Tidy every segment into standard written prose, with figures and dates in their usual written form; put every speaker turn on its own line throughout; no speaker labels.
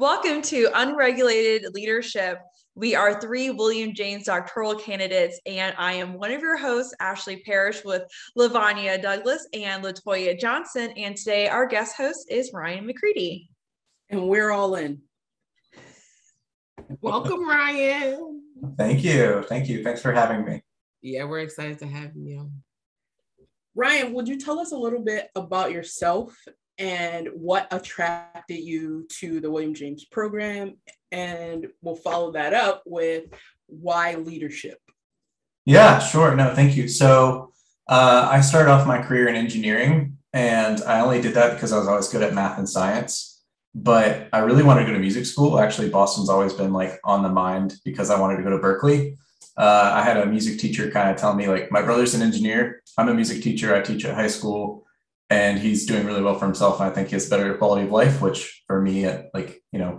Welcome to Unregulated Leadership. We are three William James doctoral candidates, and I am one of your hosts, Ashley Parrish, with Lavonya Douglas and Latoya Johnson. And today our guest host is Ryan McCreedy.
And we're all in. Welcome, Ryan.
Thank you. Thanks for having me.
Yeah, we're excited to have you. Ryan, would you tell us a little bit about yourself and what attracted you to the William James program? And we'll follow that up with why leadership.
Yeah, sure. No, thank you. So I started off my career in engineering, and I only did that because I was always good at math and science. But I really wanted to go to music school. Actually, Boston's always been like on the mind because I wanted to go to Berkeley. I had a music teacher kind of tell me, like, my brother's an engineer. I'm a music teacher. I teach at high school, and he's doing really well for himself. And I think he has better quality of life, which for me at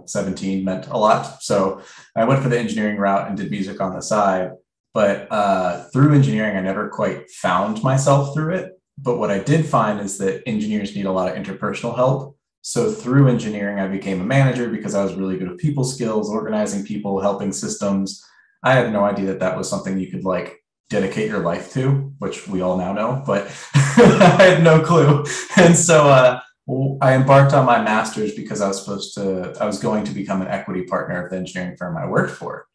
17 meant a lot. So I went for the engineering route and did music on the side. But through engineering, I never quite found myself through it. But what I did find is that engineers need a lot of interpersonal help. So through engineering, I became a manager because I was really good at people skills, organizing people, helping systems. I had no idea that that was something you could dedicate your life to, which we all now know, but I had no clue. And so I embarked on my master's because I was going to become an equity partner of the engineering firm I worked for.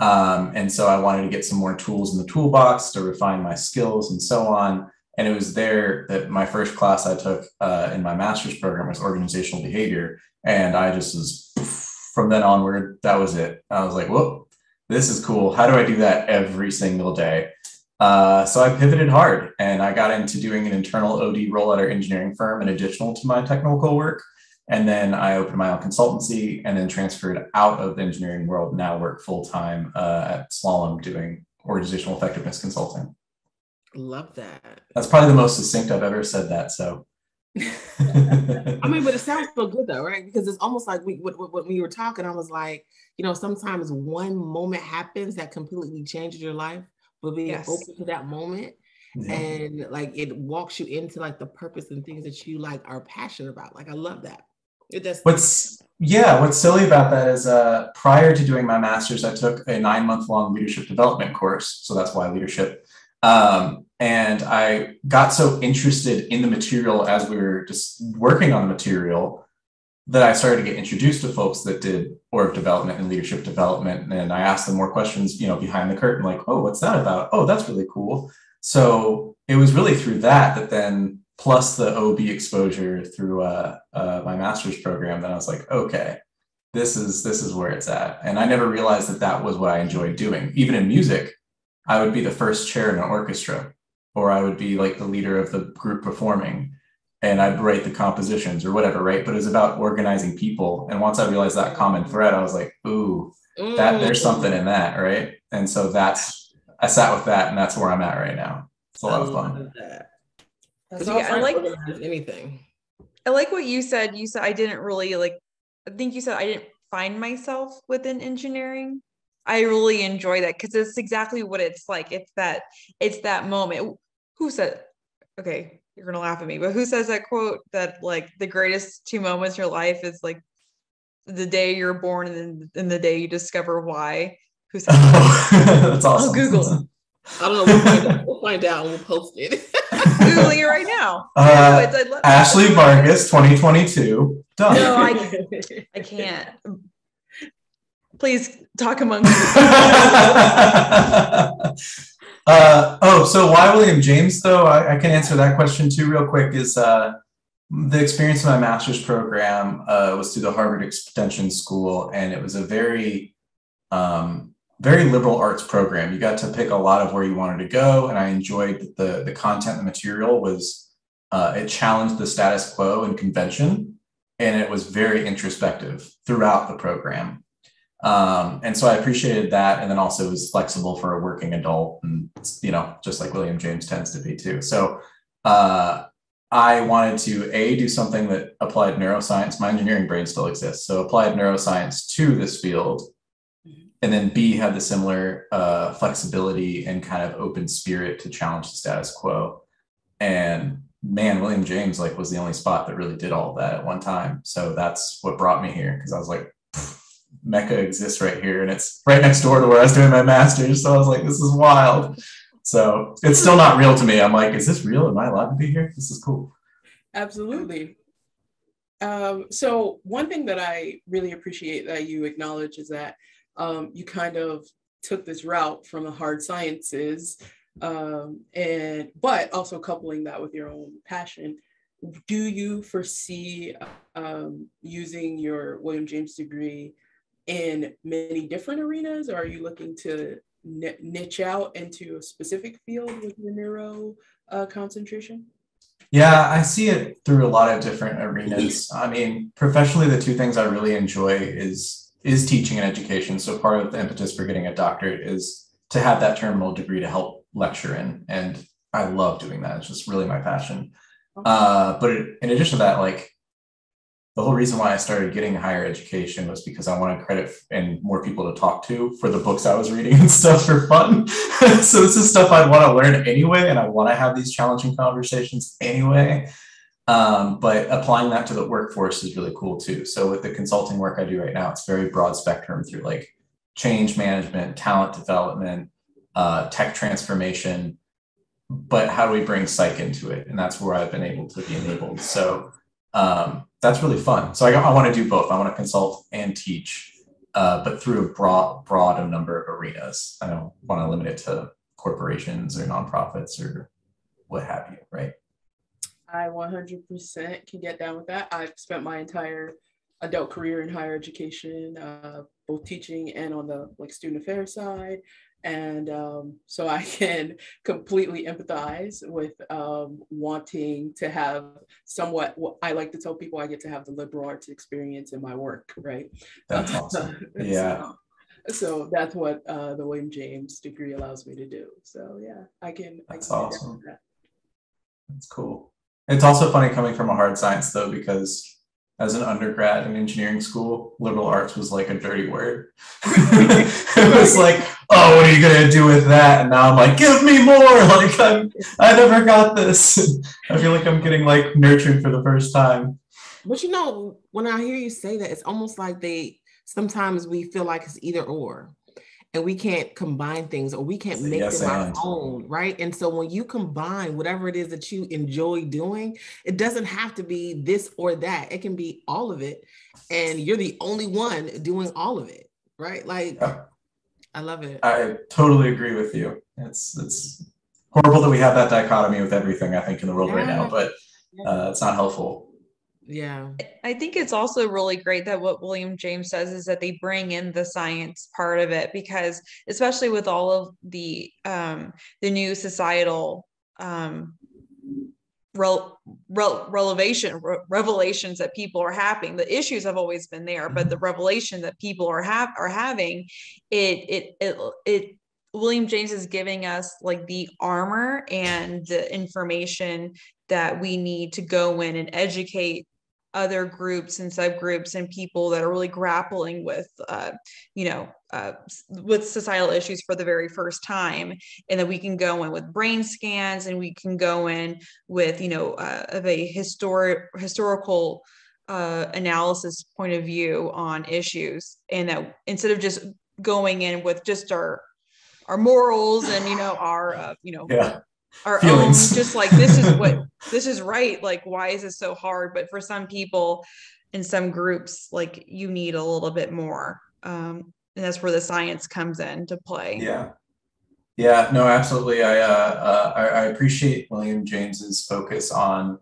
And so I wanted to get some more tools in the toolbox to refine my skills and so on. And it was there that my first class I took in my master's program was organizational behavior. And I just was, from then onward, that was it. I was like, whoa, this is cool. How do I do that every single day? So I pivoted hard and I got into doing an internal OD role at our engineering firm in addition to my technical work. And then I opened my own consultancy and then transferred out of the engineering world. Now work full-time at Slalom doing organizational effectiveness consulting.
Love that.
That's probably the most succinct I've ever said that. So,
I mean, but it sounds so good though, right? Because it's almost like when we were talking, I was like, sometimes one moment happens that completely changes your life, but being open to that moment and it walks you into the purpose and things that you are passionate about. I love that.
What's silly about that is prior to doing my master's, I took a 9-month-long leadership development course. So that's why leadership. And I got so interested in the material as we were just working on the material that I started to get introduced to folks that did org development and leadership development. And I asked them more questions, behind the curtain, like, oh, what's that about? Oh, that's really cool. So it was really through that then, plus the OB exposure through my master's program, that I was like, okay, this is where it's at. And I never realized that was what I enjoyed doing. Even in music, I would be the first chair in an orchestra, or I would be the leader of the group performing, and I'd write the compositions or whatever, right? But it was about organizing people. And once I realized that common thread, I was like, ooh, there's something in that, right? And so I sat with that, and that's where I'm at right now. It's a lot of fun.
I like anything.
I like what you said. You said I didn't really I think you said I didn't find myself within engineering. I really enjoy that because it's exactly what it's like. It's that moment. Who said, okay, you're going to laugh at me, but who says that quote that the greatest 2 moments in your life is the day you're born and then the day you discover why? Who said that?
That's awesome.
I'll Google.
I don't know. We'll find out and we'll post it.
Googling it right now.
Ashley Vargas, 2022. Done.
No, I can't. Please talk among you.
So why William James, though? I can answer that question too real quick. Is the experience of my master's program was through the Harvard Extension School, and it was a very, very liberal arts program. You got to pick a lot of where you wanted to go, and I enjoyed that the content, the material was, it challenged the status quo and convention, and it was very introspective throughout the program. And so I appreciated that. And then also it was flexible for a working adult and, just like William James tends to be too. So, I wanted to do something that applied neuroscience. My engineering brain still exists. So applied neuroscience to this field, and then B, had the similar, flexibility and kind of open spirit to challenge the status quo. And man, William James was the only spot that really did all of that at one time. So that's what brought me here. Cause I was like, mecca exists right here, and it's right next door to where I was doing my master's. So I was like, this is wild. So it's still not real to me. I'm like, is this real? Am I allowed to be here? This is cool.
Absolutely. So one thing that I really appreciate that you acknowledge is that you kind of took this route from the hard sciences, but also coupling that with your own passion. Do you foresee using your William James degree in many different arenas, or are you looking to niche out into a specific field with your neuro concentration?
Yeah, I see it through a lot of different arenas. I mean, professionally, the two things I really enjoy is teaching and education. So part of the impetus for getting a doctorate is to have that terminal degree to help lecture in. And I love doing that. It's just really my passion. But in addition to that, like, the whole reason why I started getting higher education was because I wanted credit and more people to talk to for the books I was reading and stuff for fun. So this is stuff I'd want to learn anyway, and I want to have these challenging conversations anyway. But applying that to the workforce is really cool too. So with the consulting work I do right now, it's very broad spectrum through like change management, talent development, tech transformation. But how do we bring psych into it? And that's where I've been able to be enabled. So that's really fun. So I want to do both. I want to consult and teach, but through a broad number of arenas. I don't want to limit it to corporations or nonprofits or what have you, right?
I 100% can get down with that. I've spent my entire adult career in higher education, both teaching and on the like student affairs side. And so I can completely empathize with wanting to have somewhat, I like to tell people I get to have the liberal arts experience in my work, right?
That's awesome. Yeah.
So that's what the William James degree allows me to do. So yeah,
That's awesome. That's cool. It's also funny coming from a hard science though, because as an undergrad in engineering school, liberal arts was like a dirty word. It was like, oh, what are you going to do with that? And now I'm like, give me more. Like, I never got this. I feel like I'm getting like nurtured for the first time.
But you know, when I hear you say that, it's almost like sometimes we feel like it's either or. And we can't combine things, or we can't make them our own, right? And so when you combine whatever it is that you enjoy doing, it doesn't have to be this or that. It can be all of it. And you're the only one doing all of it, right? Like, yeah. I love it.
I totally agree with you. It's horrible that we have that dichotomy with everything, I think, in the world right now, but it's not helpful.
Yeah.
I think it's also really great that what William James says is that they bring in the science part of it, because especially with all of the new societal revelations that people are having, the issues have always been there, but the revelation that people are having, William James is giving us like the armor and the information that we need to go in and educate other groups and subgroups and people that are really grappling with, with societal issues for the very first time. And then we can go in with brain scans, and we can go in with, of a historical analysis point of view on issues. And that instead of just going in with just our morals and, our feelings. Own, just like, this is right. Like, why is this so hard? But for some people in some groups, like, you need a little bit more. And that's where the science comes into play.
Yeah. Yeah, no, absolutely. I appreciate William James's focus on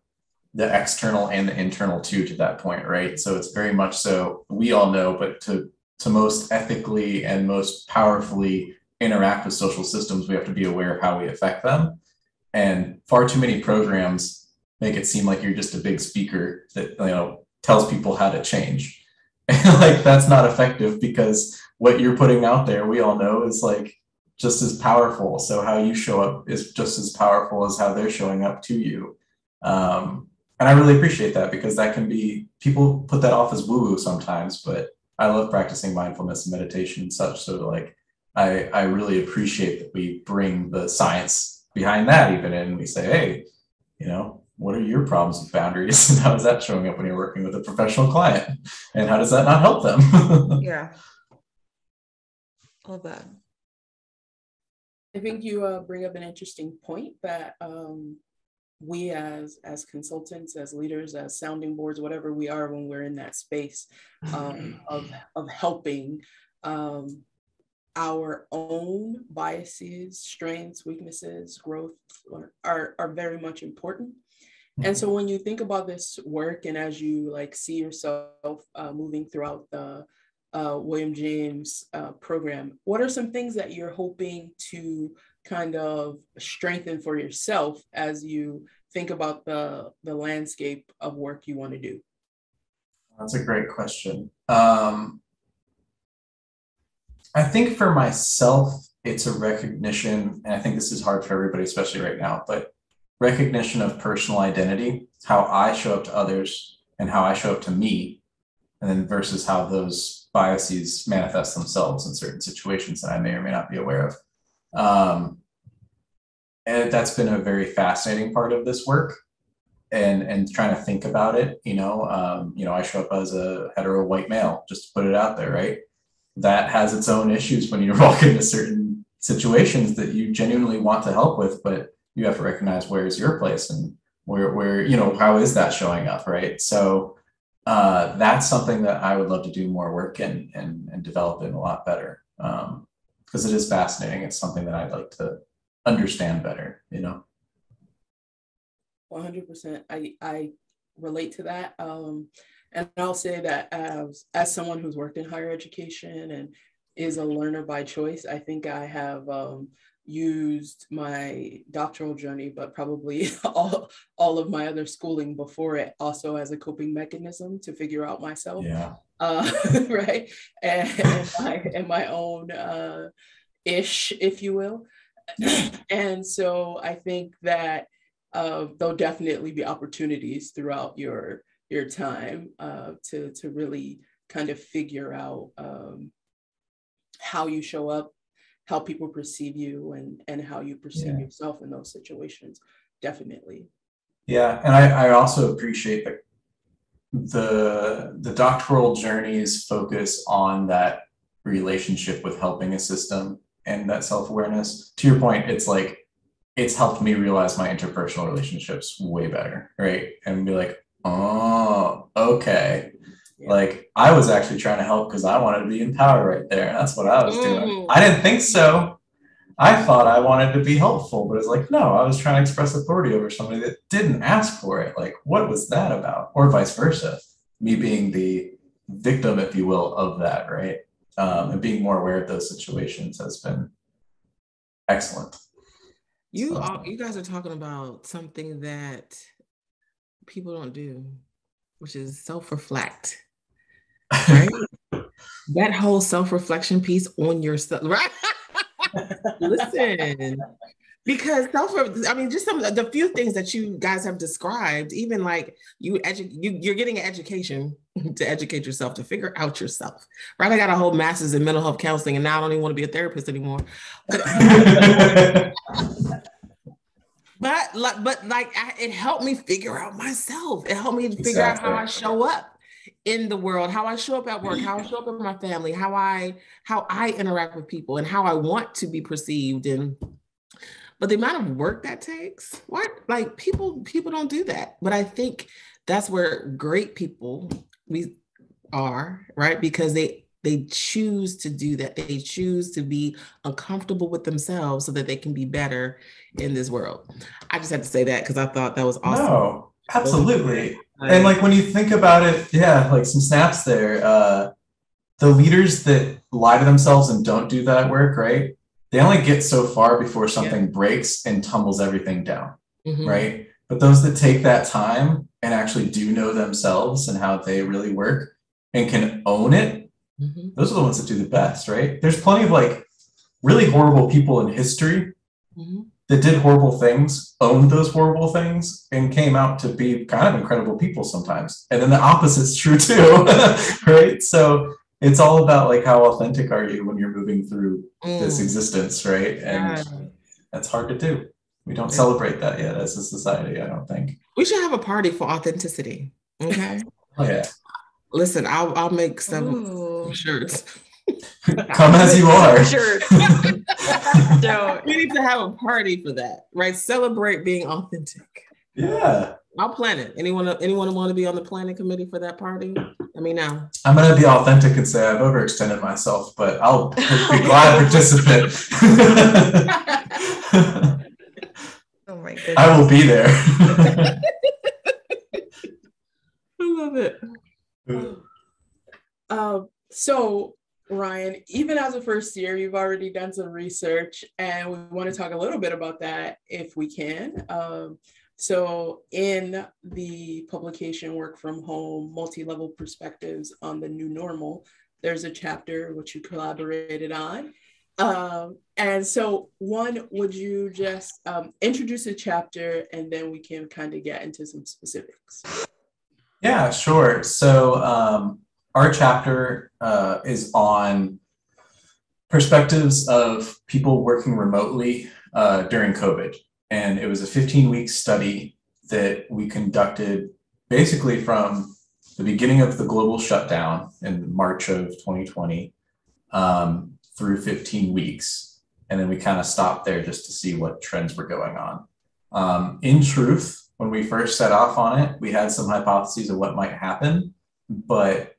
the external and the internal too, to that point, right? So it's very much so, we all know, but to most ethically and most powerfully interact with social systems, we have to be aware of how we affect them. And far too many programs make it seem like you're just a big speaker that, tells people how to change. And like, that's not effective, because what you're putting out there, we all know, is like just as powerful. So how you show up is just as powerful as how they're showing up to you. And I really appreciate that, because that can be, people put that off as woo-woo sometimes, but I love practicing mindfulness and meditation and such. So like, I really appreciate that we bring the science behind that even, and we say, hey, what are your problems with boundaries? And how is that showing up when you're working with a professional client? And how does that not help them?
Yeah. All that.
I think you bring up an interesting point that we as consultants, as leaders, as sounding boards, whatever we are when we're in that space of helping our own biases, strengths, weaknesses, growth are very much important. And so when you think about this work and as you like see yourself moving throughout the William James program, what are some things that you're hoping to kind of strengthen for yourself as you think about the landscape of work you want to do?
That's a great question. I think for myself, it's a recognition, and I think this is hard for everybody, especially right now, but recognition of personal identity, how I show up to others and how I show up to me, and then versus how those biases manifest themselves in certain situations that I may or may not be aware of. And that's been a very fascinating part of this work and trying to think about it. I show up as a hetero white male, just to put it out there, right? That has its own issues when you walk into certain situations that you genuinely want to help with, but you have to recognize where's your place and where how is that showing up, right? So that's something that I would love to do more work in and develop in a lot better, because it is fascinating. It's something that I'd like to understand better,
100%. I relate to that. And I'll say that as someone who's worked in higher education and is a learner by choice, I think I have used my doctoral journey, but probably all of my other schooling before it also as a coping mechanism to figure out myself.
Yeah.
Right. And my own ish, if you will. And so I think that there'll definitely be opportunities throughout your time to really kind of figure out how you show up, how people perceive you, and how you perceive yourself in those situations. Definitely.
Yeah, and I also appreciate that the doctoral journey's focus on that relationship with helping a system and that self-awareness. To your point, it's like it's helped me realize my interpersonal relationships way better, right? And be like, oh, okay. Yeah. Like I was actually trying to help because I wanted to be in power right there. That's what I was doing. I didn't think so. I thought I wanted to be helpful, but it's like, no, I was trying to express authority over somebody that didn't ask for it. Like, what was that about? Or vice versa, me being the victim, if you will, of that, right? And being more aware of those situations has been excellent.
You guys are talking about something that people don't do, which is self-reflect, right? That whole self-reflection piece on yourself, right? Listen, because just some of the few things that you guys have described, even like you're getting an education to educate yourself, to figure out yourself, right? I got a whole master's in mental health counseling, and now I don't even want to be a therapist anymore. But it helped me figure out myself. It helped me figure out how I show up in the world, how I show up at work, how I show up in my family, how I interact with people, and how I want to be perceived. But the amount of work that takes, people don't do that. But I think that's where great people we are, right? Because they choose to do that. They choose to be uncomfortable with themselves so that they can be better in this world. I just had to say that because I thought that was awesome.
No, absolutely. And like when you think about it, yeah, like some snaps there. The leaders that lie to themselves and don't do that work, right? They only get so far before something breaks and tumbles everything down, right? But those that take that time and actually do know themselves and how they really work and can own it, those are the ones that do the best, right? There's plenty of like really horrible people in history that did horrible things, owned those horrible things, and came out to be kind of incredible people sometimes. And then the opposite's true too, right? So it's all about like how authentic are you when you're moving through this existence, right? And that's hard to do. We don't celebrate that yet as a society, I don't think.
We should have a party for authenticity. Okay.
Oh yeah.
Listen, I'll make some shirts.
Come as you are.
Shirts. Don't.
We need to have a party for that, right? Celebrate being authentic.
Yeah.
I'll plan it. Anyone want to be on the planning committee for that party? Let me know.
I'm going to be authentic and say I've overextended myself, but I'll be glad participant.
Oh my goodness.
I will be there.
I love it.
So Ryan, even as a first year, you've already done some research, and we want to talk a little bit about that if we can. So in the publication Work from Home, Multi-Level Perspectives on the New Normal, there's a chapter which you collaborated on. And so would you just introduce a chapter, and then we can kind of get into some specifics?
Yeah, sure. So our chapter is on perspectives of people working remotely during COVID. And it was a 15-week study that we conducted basically from the beginning of the global shutdown in March of 2020 through 15 weeks. And then we kind of stopped there just to see what trends were going on. In truth, when we first set off on it, we had some hypotheses of what might happen, but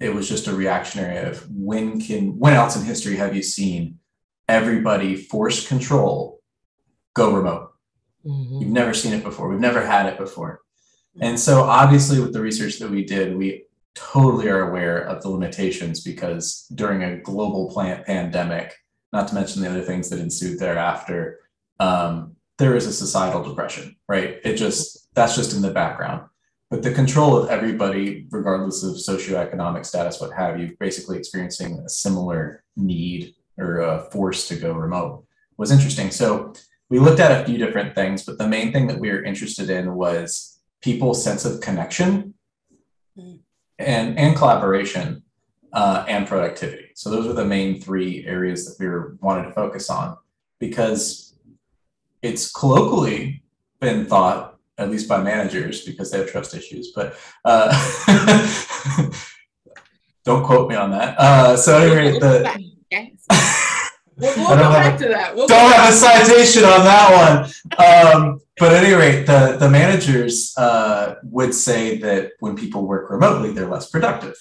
it was just a reactionary of when else in history have you seen everybody force control go remote? You've never seen it before. We've never had it before. And so obviously with the research that we did, we totally are aware of the limitations, because during a global pandemic, not to mention the other things that ensued thereafter, there is a societal depression, right? That's just in the background. But the control of everybody, regardless of socioeconomic status, what have you, basically experiencing a similar need or a force to go remote was interesting. So we looked at a few different things, but the main thing that we were interested in was people's sense of connection and collaboration and productivity. So those were the main three areas that we wanted to focus on, because it's colloquially been thought, at least by managers, because they have trust issues, but don't quote me on that. So anyway,
we'll go back to that.
Don't have a citation on that one. But at any rate, the managers would say that when people work remotely, they're less productive.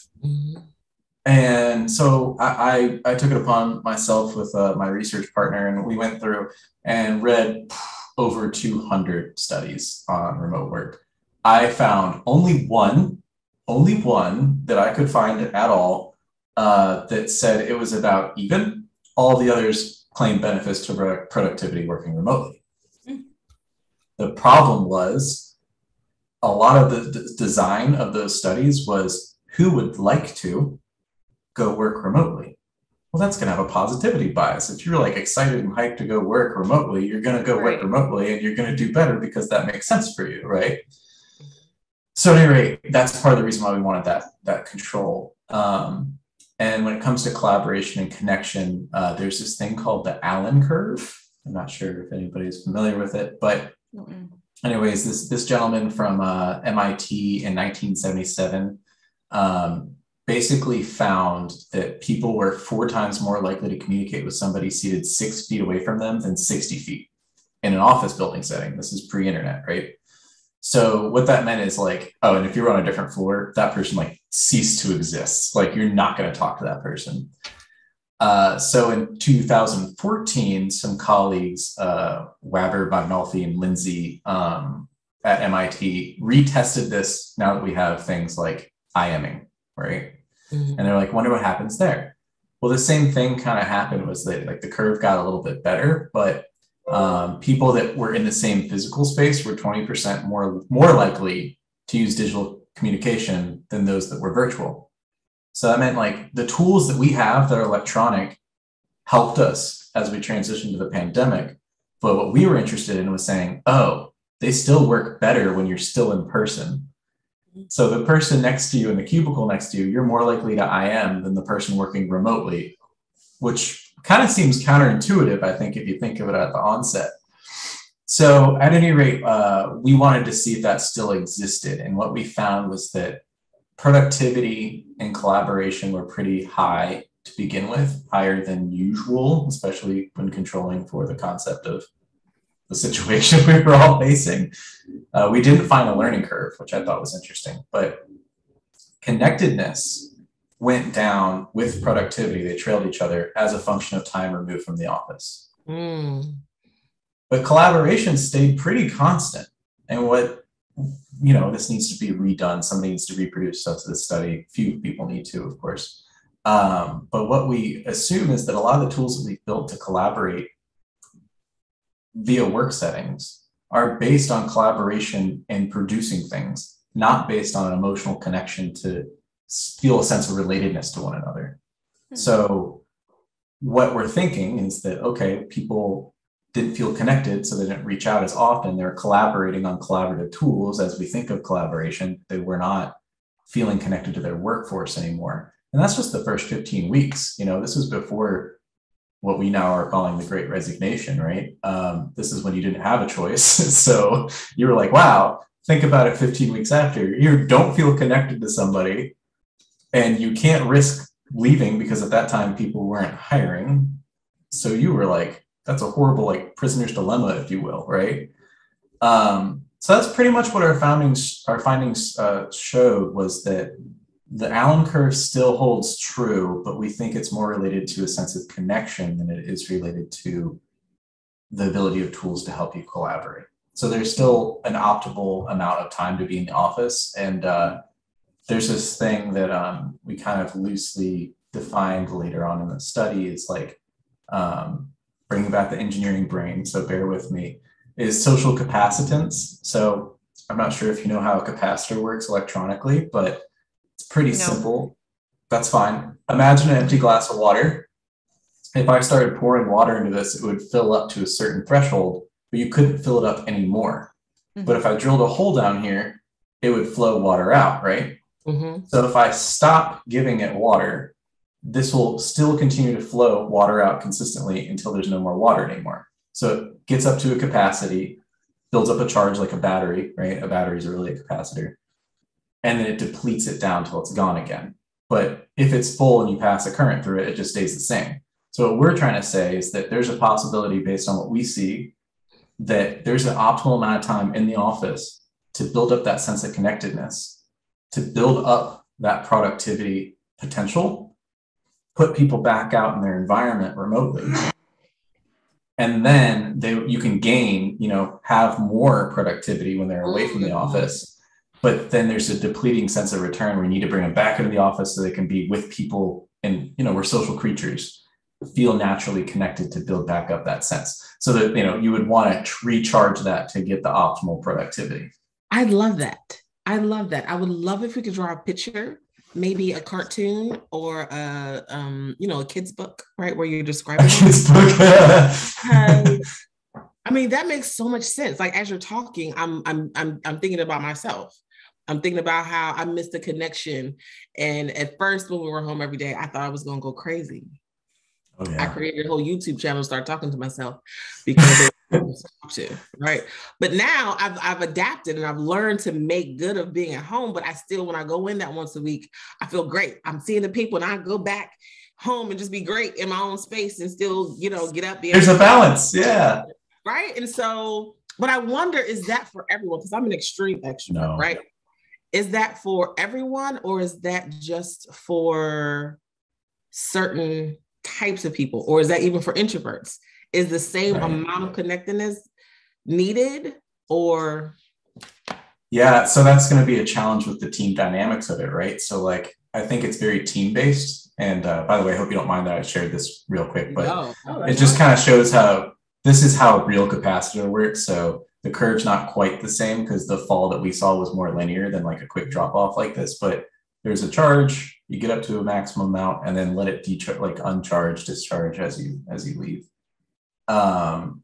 And so I took it upon myself with my research partner, and we went through and read over 200 studies on remote work. I found only one that I could find at all that said it was about even. All the others claim benefits to productivity working remotely. The problem was a lot of the design of those studies was who would like to go work remotely. Well, that's going to have a positivity bias. If you're like excited and hyped to go work remotely, you're going to go work remotely, and you're going to do better because that makes sense for you, right? So at any rate, that's part of the reason why we wanted that control. And when it comes to collaboration and connection, there's this thing called the Allen curve. I'm not sure if anybody's familiar with it, but anyways, this gentleman from MIT in 1977 basically found that people were 4 times more likely to communicate with somebody seated 6 feet away from them than 60 feet in an office building setting. This is pre-internet, right? So what that meant is like, oh, and if you're on a different floor, that person like ceased to exist. Like you're not going to talk to that person. So in 2014, some colleagues, Waber, Bagnolfi, and Lindsay at MIT retested this now that we have things like IMing, right? And they're like, wonder what happens there. Well, the same thing kind of happened, was that like the curve got a little bit better, but people that were in the same physical space were 20% more likely to use digital communication than those that were virtual. So that meant like the tools that we have that are electronic helped us as we transitioned to the pandemic. But what we were interested in was saying, oh, they still work better when you're still in person. So the person next to you in the cubicle next to you, you're more likely to IM than the person working remotely, which kind of seems counterintuitive, I think, if you think of it at the onset. So at any rate, we wanted to see if that still existed. And what we found was that productivity and collaboration were pretty high to begin with, higher than usual, especially when controlling for the concept of the situation we were all facing. We didn't find a learning curve, which I thought was interesting, but connectedness went down with productivity. They trailed each other as a function of time removed from the office. But collaboration stayed pretty constant. And what, this needs to be redone. Somebody needs to reproduce stuff to this study. Few people need to, of course. But what we assume is that a lot of the tools that we've built to collaborate via work settings are based on collaboration and producing things, not based on an emotional connection to feel a sense of relatedness to one another. So what we're thinking is that, okay, people didn't feel connected, so they didn't reach out as often. They're collaborating on collaborative tools. As we think of collaboration, they were not feeling connected to their workforce anymore. And that's just the first 15 weeks. This was before what we now are calling the Great Resignation, right? This is when you didn't have a choice. So you were like, wow, think about it 15 weeks after. You don't feel connected to somebody and you can't risk leaving because at that time people weren't hiring. So you were like, that's a horrible like prisoner's dilemma, if you will, right? So that's pretty much what our findings showed, was that the Allen curve still holds true, but we think it's more related to a sense of connection than it is related to the ability of tools to help you collaborate. So there's still an optimal amount of time to be in the office. And there's this thing that we kind of loosely defined later on in the study. It's like bringing back the engineering brain, so bear with me, is social capacitance. So I'm not sure if you know how a capacitor works electronically, but it's pretty simple. That's fine. Imagine an empty glass of water. If I started pouring water into this, it would fill up to a certain threshold, but you couldn't fill it up anymore. But if I drilled a hole down here, it would flow water out, right? So if I stop giving it water, this will still continue to flow water out consistently until there's no more water anymore. So it gets up to a capacity, builds up a charge like a battery, right? A battery is really a capacitor. And then it depletes it down till it's gone again. But if it's full and you pass a current through it, it just stays the same. So what we're trying to say is that there's a possibility, based on what we see, that there's an optimal amount of time in the office to build up that sense of connectedness, to build up that productivity potential, put people back out in their environment remotely. And then you can gain, have more productivity when they're away from the office. But then there's a depleting sense of return where you need to bring them back into the office so they can be with people. And, we're social creatures, feel naturally connected to build back up that sense. So that, you would want to recharge that to get the optimal productivity.
I love that. I would love if we could draw a picture, maybe a cartoon or a kid's book, right? Where you're describing a kid's book. I mean, that makes so much sense. Like, as you're talking, I'm thinking about myself. I'm thinking about how I missed the connection. And at first, when we were home every day, I thought I was going to go crazy. Oh, yeah. I created a whole YouTube channel and started talking to myself because right. But now I've adapted and I've learned to make good of being at home. But I still, when I go in that once a week, I feel great. I'm seeing the people and I go back home and just be great in my own space and still, get up there.
There's a balance. Yeah.
Right. And so, but I wonder, is that for everyone? Because I'm an extreme extrovert, right? Is that for everyone, or is that just for certain types of people? Or is that even for introverts? Is the same amount of connectedness needed, or?
Yeah, so that's going to be a challenge with the team dynamics of it, right? So I think it's very team-based. And by the way, I hope you don't mind that I shared this real quick, but it just kind of shows how this is how a real capacitor works. So the curve's not quite the same because the fall that we saw was more linear than like a quick drop off like this, but there's a charge, you get up to a maximum amount and then let it uncharge, discharge as you leave. No,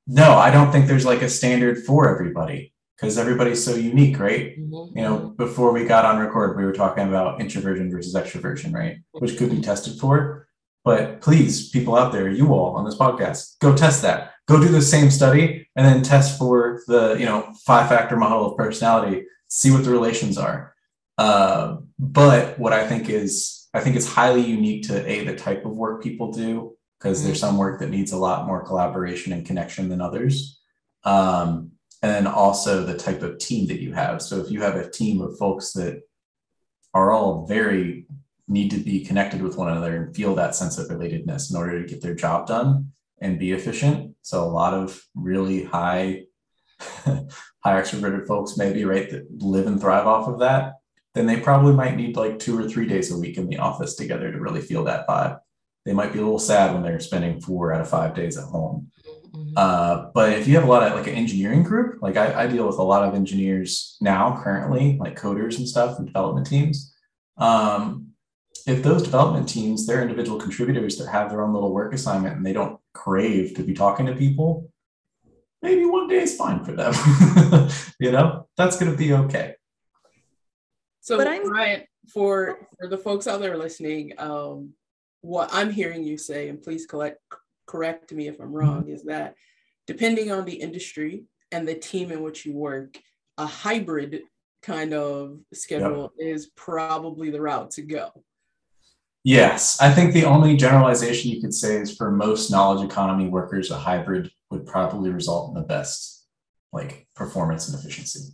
I don't think there's like a standard for everybody because everybody's so unique, right? Mm-hmm. Before we got on record, we were talking about introversion versus extroversion, right? Which could be tested for. But please, people out there, you all on this podcast, go test that. go do the same study and then test for the, 5-factor model of personality, see what the relations are. But what I think it's highly unique to the type of work people do, because there's some work that needs a lot more collaboration and connection than others. And then also the type of team that you have. So if you have a team of folks that are all need to be connected with one another and feel that sense of relatedness in order to get their job done and be efficient. So a lot of really high extroverted folks maybe, right, that live and thrive off of that, then they probably might need like 2 or 3 days a week in the office together to really feel that vibe. They might be a little sad when they're spending 4 out of 5 days at home. But if you have a lot of like an engineering group, like I deal with a lot of engineers now currently, like coders and stuff and development teams. If those development teams, they're individual contributors that have their own little work assignment and they don't crave to be talking to people, maybe 1 day is fine for them. That's going to be okay.
So Ryan, for the folks out there listening, what I'm hearing you say, and please correct me if I'm wrong, is that depending on the industry and the team in which you work, a hybrid kind of schedule is probably the route to go.
Yes, I think the only generalization you could say is for most knowledge economy workers, a hybrid would probably result in the best like performance and efficiency.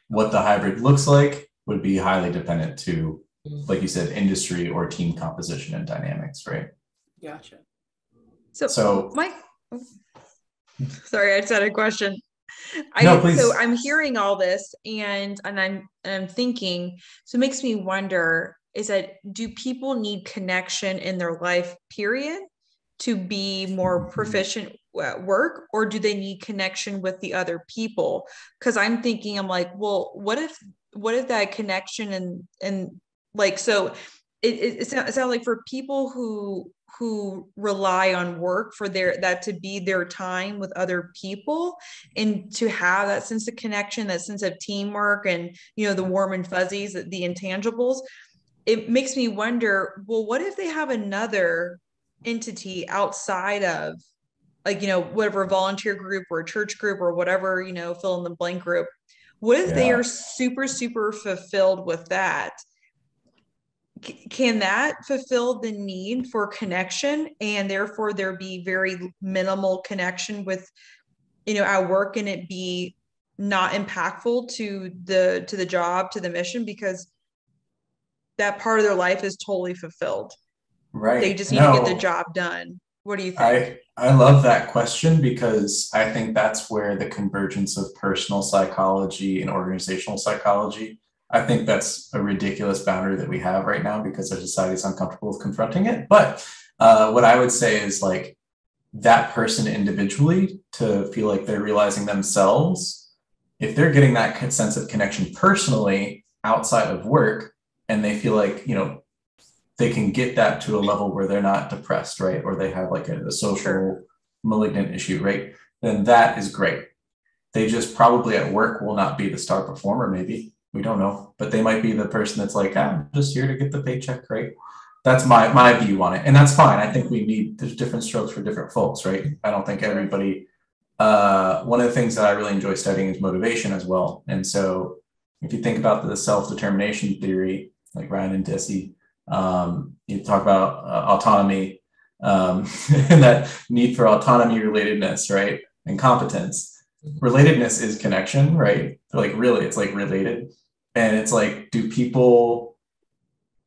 What the hybrid looks like would be highly dependent to, like you said, industry or team composition and dynamics, right?
Gotcha.
So
Mike, sorry, I just had a question.
Please.
So I'm hearing all this and I'm thinking, so it makes me wonder, is that do people need connection in their life, period, to be more proficient at work, or do they need connection with the other people? Because I'm like, well, what if that connection and like, so it sounds like for people who rely on work for that to be their time with other people and to have that sense of connection, that sense of teamwork and, the warm and fuzzies, the intangibles, it makes me wonder, well, what if they have another entity outside of like, whatever volunteer group or church group or whatever, fill in the blank group. What if they are super, super fulfilled with that? Can that fulfill the need for connection, and therefore there be very minimal connection with, at work, and it be not impactful to the job, to the mission, because that part of their life is totally fulfilled. Right. They just need to get the job done. What do you think?
I love that question, because I think that's where the convergence of personal psychology and organizational psychology, I think that's a ridiculous boundary that we have right now because our society is uncomfortable with confronting it. But what I would say is like that person individually to feel like they're realizing themselves, if they're getting that sense of connection personally outside of work, and they feel like, they can get that to a level where they're not depressed, right? Or they have like a social malignant issue, right? Then that is great. They just probably at work will not be the star performer, maybe. We don't know, but they might be the person that's like, I'm just here to get the paycheck, right? That's my view on it. And that's fine. I think there's different strokes for different folks, right? I don't think everybody, one of the things that I really enjoy studying is motivation as well. And so if you think about the self-determination theory, like Ryan and Desi, you talk about autonomy and that need for autonomy, relatedness, right? And competence. Relatedness is connection, right? Like really, it's like related. And it's like, do people,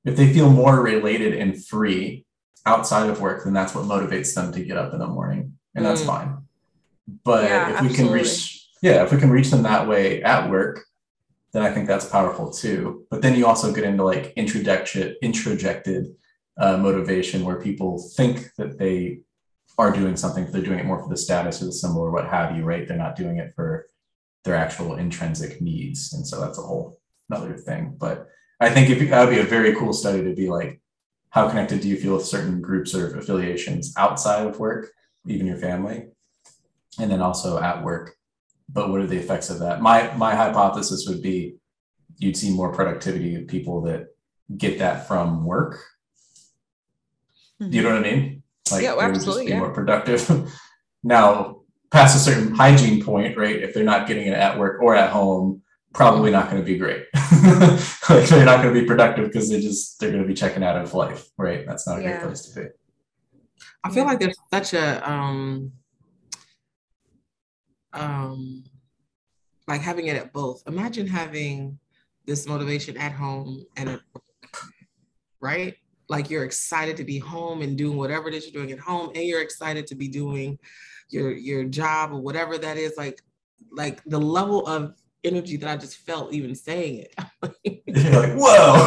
if they feel more related and free outside of work, then that's what motivates them to get up in the morning. And that's fine. But if we can reach them that way at work, then I think that's powerful too. But then you also get into like introjected motivation, where people think that they are doing something, they're doing it more for the status or the symbol or what have you, right? They're not doing it for their actual intrinsic needs. And so that's a whole another thing. But I think that would be a very cool study to be like, how connected do you feel with certain groups or affiliations outside of work, even your family, and then also at work? But what are the effects of that? My hypothesis would be you'd see more productivity of people that get that from work. You know what I mean? Like,
yeah,
they would
absolutely.
just be more productive. Now, past a certain hygiene point, right? If they're not getting it at work or at home, probably not going to be great. Like they're not going to be productive because they're going to be checking out of life, right? That's not a great place to be.
I feel like there's such a like having it at both. Imagine having this motivation at home and right? Like you're excited to be home and doing whatever it is you're doing at home, and you're excited to be doing your job or whatever that is. Like the level of energy that I just felt even saying it.
You're like, whoa.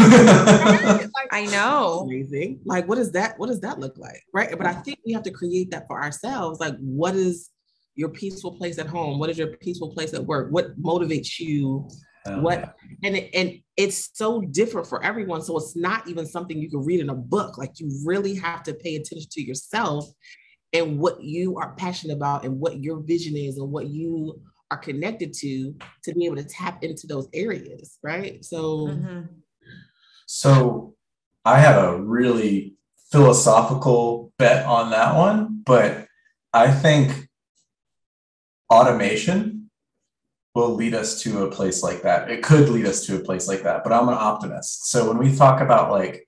Like, I know.
Amazing. Like, what does that look like? Right. But I think we have to create that for ourselves. Like, what is your peaceful place at home? What is your peaceful place at work? What motivates you? And it's so different for everyone. So it's not even something you can read in a book. Like you really have to pay attention to yourself and what you are passionate about and what your vision is and what you are connected to be able to tap into those areas, right? So,
So I have a really philosophical bet on that one, but I think automation will lead us to a place like that. It could lead us to a place like that, but I'm an optimist. So when we talk about like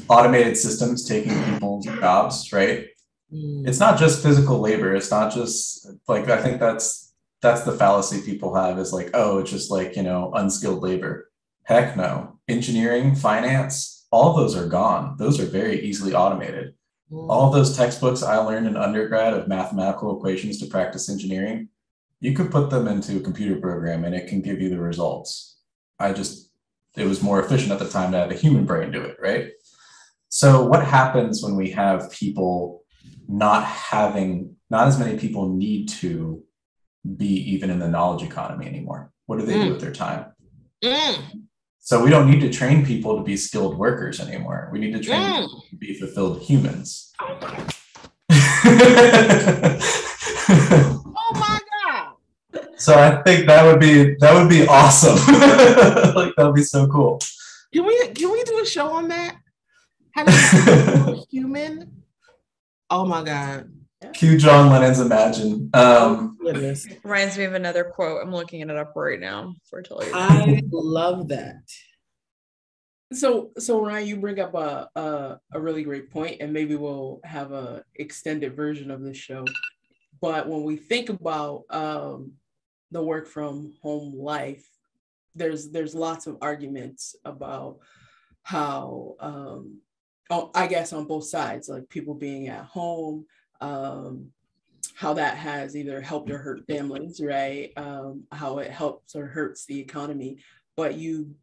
automated systems taking people's jobs, right? It's not just physical labor. It's not just like, I think that's the fallacy people have is like, oh, it's just like, unskilled labor. Heck no. Engineering, finance, all those are gone. Those are very easily automated. All those textbooks I learned in undergrad of mathematical equations to practice engineering, you could put them into a computer program and it can give you the results. It was more efficient at the time to have a human brain do it, right? So what happens when we have people not as many people need to be even in the knowledge economy anymore? What do they do with their time? So we don't need to train people to be skilled workers anymore. We need to train people to be fulfilled humans.
Oh my God.
So I think that would be awesome. Like that would be so cool.
Can we do a show on that? How to be human? Oh my God.
Cue John Lennon's Imagine.
Reminds me of another quote. I'm looking it up right now for tell you.
I love that.
So Ryan, you bring up a really great point, and maybe we'll have a extended version of this show. But when we think about the work from home life, there's lots of arguments about how I guess on both sides, like people being at home, how that has either helped or hurt families, right? How it helps or hurts the economy. But you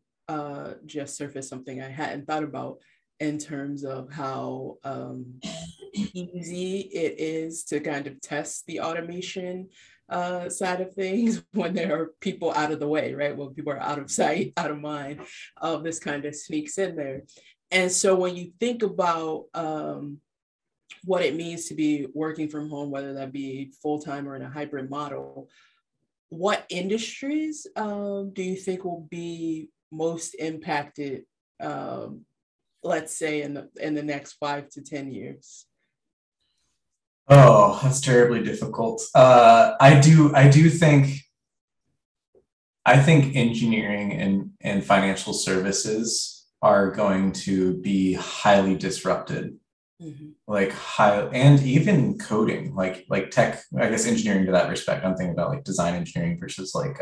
just surfaced something I hadn't thought about in terms of how easy it is to kind of test the automation side of things when there are people out of the way, right? When people are out of sight, out of mind, this kind of sneaks in there. And so when you think about what it means to be working from home, whether that be full-time or in a hybrid model, what industries do you think will be most impacted, let's say in the next 5 to 10 years?
Oh, that's terribly difficult. I think engineering and financial services are going to be highly disrupted. Like and even coding, like tech, I guess engineering to that respect. I'm thinking about like design engineering versus like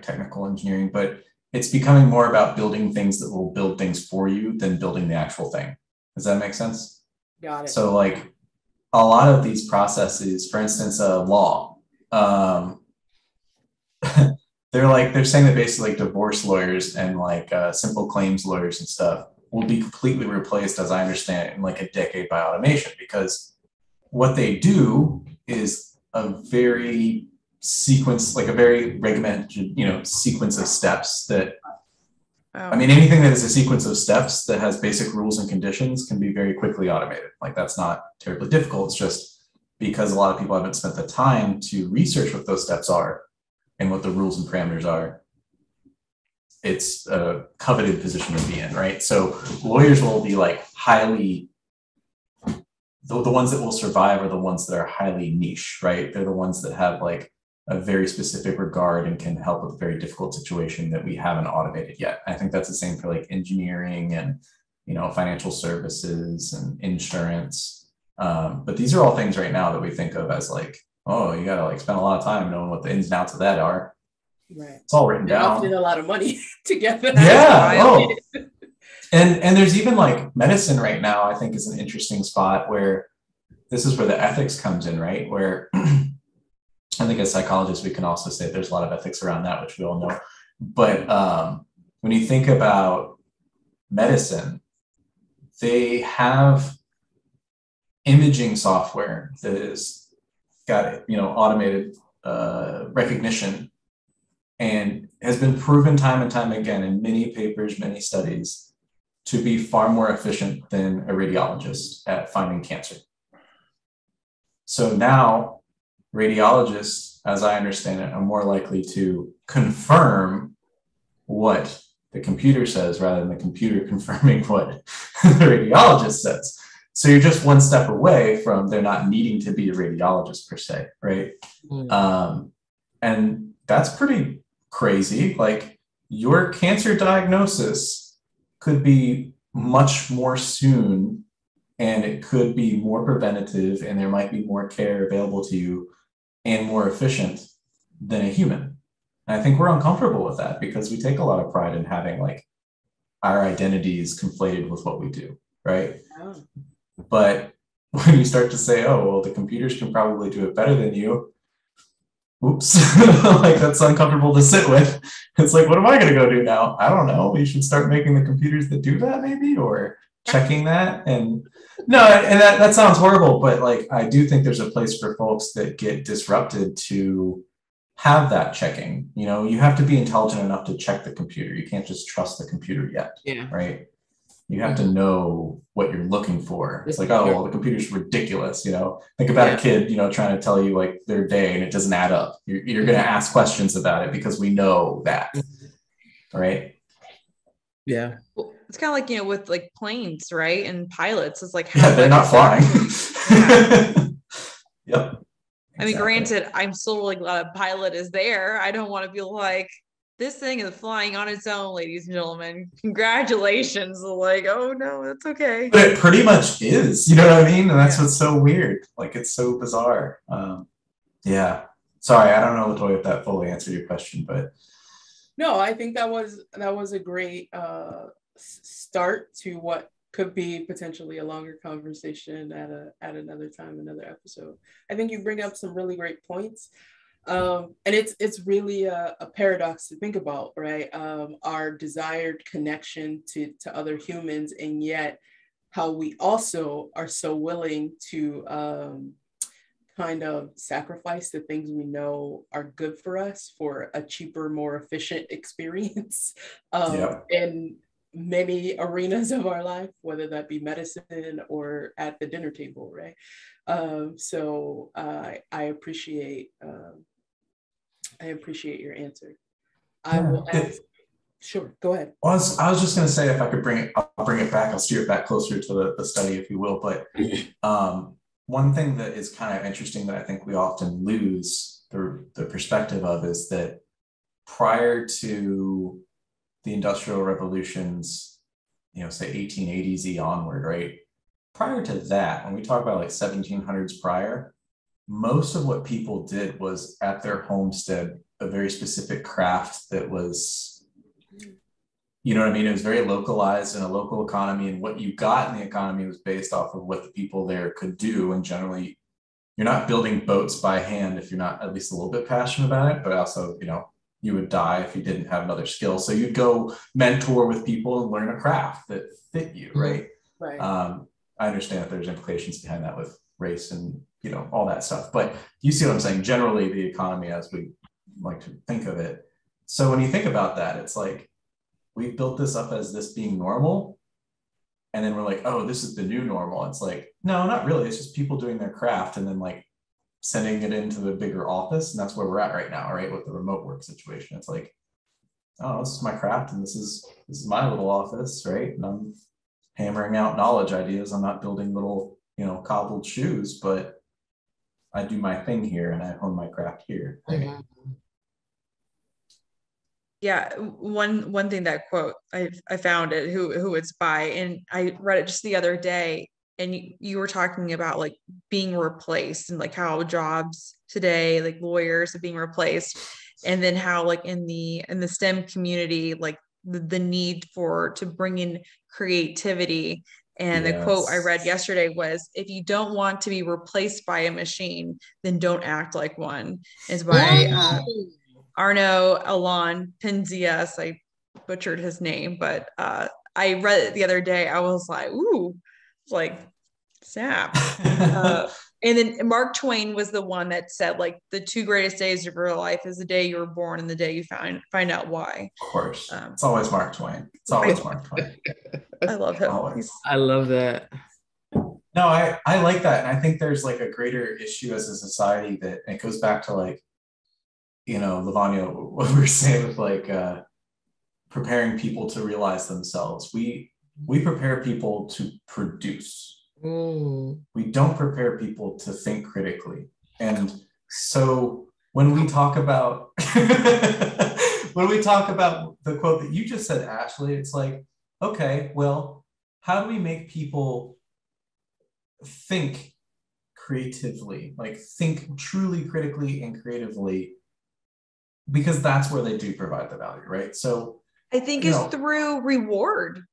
technical engineering, but it's becoming more about building things that will build things for you than building the actual thing. Does that make sense?
Got it.
So like a lot of these processes, for instance, law, they're saying that basically like divorce lawyers and like simple claims lawyers and stuff will be completely replaced, as I understand it, in like a decade by automation, because what they do is a very regimented, sequence of steps that, I mean, anything that is a sequence of steps that has basic rules and conditions can be very quickly automated. Like that's not terribly difficult. It's just because a lot of people haven't spent the time to research what those steps are and what the rules and parameters are. It's a coveted position to be in, right? So lawyers will be like highly the ones that will survive are the ones that are highly niche, right? They're the ones that have like a very specific regard and can help with a very difficult situation that we haven't automated yet. I think that's the same for like engineering and, you know, financial services and insurance. But these are all things right now that we think of as like, oh, you gotta like spend a lot of time knowing what the ins and outs of that are.
Right.
It's all written
They're
down.
often a lot of money to get that.
Yeah. Oh. And there's even like medicine right now, I think is an interesting spot where this is where the ethics comes in, right? Where I think as psychologists, we can also say there's a lot of ethics around that, which we all know. But when you think about medicine, they have imaging software that is got, you know, automated recognition and has been proven time and time again in many papers, many studies, to be far more efficient than a radiologist at finding cancer. So now radiologists, as I understand it, are more likely to confirm what the computer says rather than the computer confirming what the radiologist says. So you're just one step away from there not needing to be a radiologist per se, right? And that's pretty crazy. Like your cancer diagnosis could be much more soon, and it could be more preventative, and there might be more care available to you and more efficient than a human. And I think we're uncomfortable with that because we take a lot of pride in having like our identities conflated with what we do, right? Oh. But when you start to say, oh, well, the computers can probably do it better than you, oops, like that's uncomfortable to sit with. It's like, what am I going to go do now? I don't know. We should start making the computers that do that maybe, or checking that. And no, and that sounds horrible, but like, I do think there's a place for folks that get disrupted to have that checking. You know, you have to be intelligent enough to check the computer. You can't just trust the computer yet, right? You have to know what you're looking for. It's like, oh, well, the computer's ridiculous. You know, think about a kid, you know, trying to tell you like their day and it doesn't add up. You're going to ask questions about it because we know that, right?
Yeah.
Well, it's kind of like, you know, with like planes, right? And pilots, it's like,
how they're not flying. Yep.
I mean, granted, I'm still really glad a pilot is there. I don't want to be like, this thing is flying on its own, ladies and gentlemen. Congratulations. Like, oh no, that's okay.
But it pretty much is, you know what I mean? And that's what's so weird. Like, it's so bizarre. Yeah. Sorry, I don't know, Latoya, if that fully answered your question, but.
No, I think that was a great start to what could be potentially a longer conversation at another time, another episode. I think you bring up some really great points. And it's really a paradox to think about, right? Our desired connection to other humans, and yet how we also are so willing to kind of sacrifice the things we know are good for us for a cheaper, more efficient experience in many arenas of our life, whether that be medicine or at the dinner table, right? So I appreciate your answer. I will ask. Sure, go ahead.
I was just going to say, if I could I'll bring it back. I'll steer it back closer to the study, if you will. But one thing that is kind of interesting that I think we often lose the perspective of is that prior to the Industrial Revolutions, you know, say 1880s onward, right? Prior to that, when we talk about like 1700s prior, most of what people did was at their homestead, a very specific craft that was, you know what I mean? It was very localized in a local economy, and what you got in the economy was based off of what the people there could do. And generally, you're not building boats by hand if you're not at least a little bit passionate about it, but also, you know, you would die if you didn't have another skill. So you'd go mentor with people and learn a craft that fit you, right?
Right.
I understand that there's implications behind that with race and, you know, all that stuff. But you see what I'm saying? Generally, the economy as we like to think of it. So when you think about that, it's like, we've built this up as this being normal. And then we're like, oh, this is the new normal. It's like, no, not really. It's just people doing their craft and then like sending it into the bigger office. And that's where we're at right now, right? With the remote work situation. It's like, oh, this is my craft and this is my little office, right? And I'm hammering out knowledge ideas. I'm not building little, cobbled shoes, but I do my thing here and I hone my craft here. Right?
Mhm.
Yeah, one thing, that quote, I found it, who it's by, and I read it just the other day, and you were talking about like being replaced and like how jobs today, like lawyers are being replaced, and then how like in the STEM community, like the need to bring in creativity. And the quote I read yesterday was, if you don't want to be replaced by a machine, then don't act like one. It's by Arno Alon Penzias. I butchered his name, but I read it the other day. I was like, ooh, like snap. And then Mark Twain was the one that said, like, the two greatest days of your life is the day you were born and the day you find out why.
Of course. It's always Mark Twain. It's always Mark Twain.
I love him.
I love that.
No, I like that. And I think there's like a greater issue as a society that it goes back to like, Lavonya, what we were saying with like preparing people to realize themselves. We prepare people to produce. We don't prepare people to think critically. And so when we talk about the quote that you just said, Ashley, it's like, okay, well, how do we make people think creatively, like think truly critically and creatively? Because that's where they do provide the value, right? So
I think it's through reward,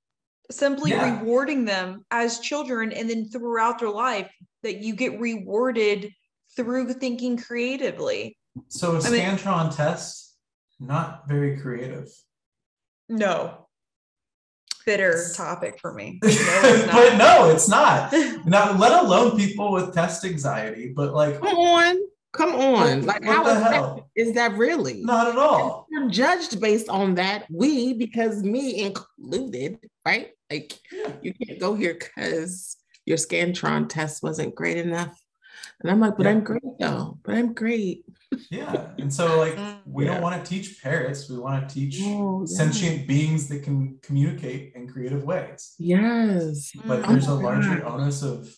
simply rewarding them as children, and then throughout their life that you get rewarded through thinking creatively.
So a Scantron test, not very creative.
No. Bitter topic for me.
No, it's not. But no, it's not. Not let alone people with test anxiety, but like
Come on.
Like how the hell?
Is that really?
Not at all.
We're judged based on that. Because me included, right? Like you can't go here because your Scantron test wasn't great enough. And I'm like, but I'm great though. But I'm great.
Yeah. And so like we don't want to teach parrots. We want to teach sentient beings that can communicate in creative ways.
Yes.
But there's a larger onus of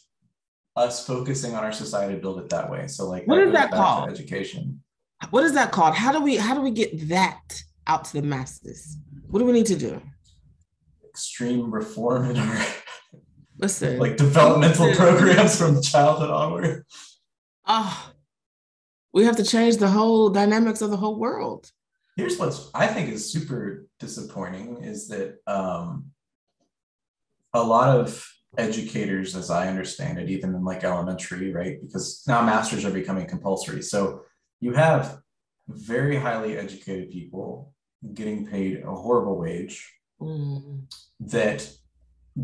us focusing on our society to build it that way. So like
what is that called?
Education.
What is that called? How do we get that out to the masses? What do we need to do?
Extreme reform in our
listen,
like developmental programs from childhood onward.
We have to change the whole dynamics of the whole world.
Here's what's I think is super disappointing is that a lot of educators, as I understand it, even in like elementary, right? Because now masters are becoming compulsory. So you have very highly educated people getting paid a horrible wage that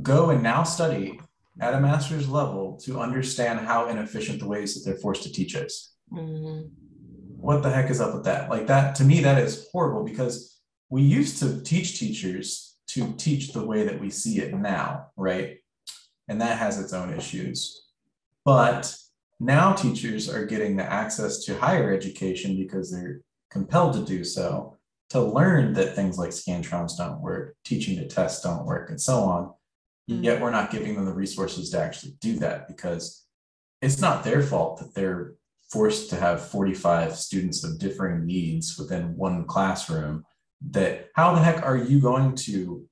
go and now study at a master's level to understand how inefficient the ways that they're forced to teach is. What the heck is up with that? Like that, to me, that is horrible because we used to teach teachers to teach the way that we see it now, right? And that has its own issues. But now teachers are getting the access to higher education because they're compelled to do so, to learn that things like Scantrons don't work, teaching to tests don't work, and so on. Yet we're not giving them the resources to actually do that because it's not their fault that they're forced to have 45 students of differing needs within one classroom. That how the heck are you going to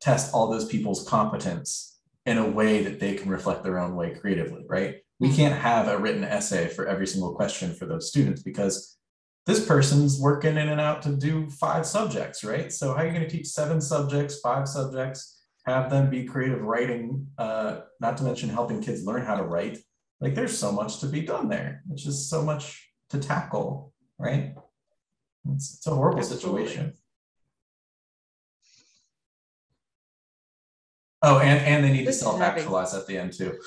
test all those people's competence in a way that they can reflect their own way creatively, right? We can't have a written essay for every single question for those students because this person's working in and out to do 5 subjects, right? So how are you going to teach 7 subjects, 5 subjects, have them be creative writing, not to mention helping kids learn how to write? Like there's so much to be done there. It's just so much to tackle, right? It's a horrible situation. Oh, and they need to self-actualize at the end too.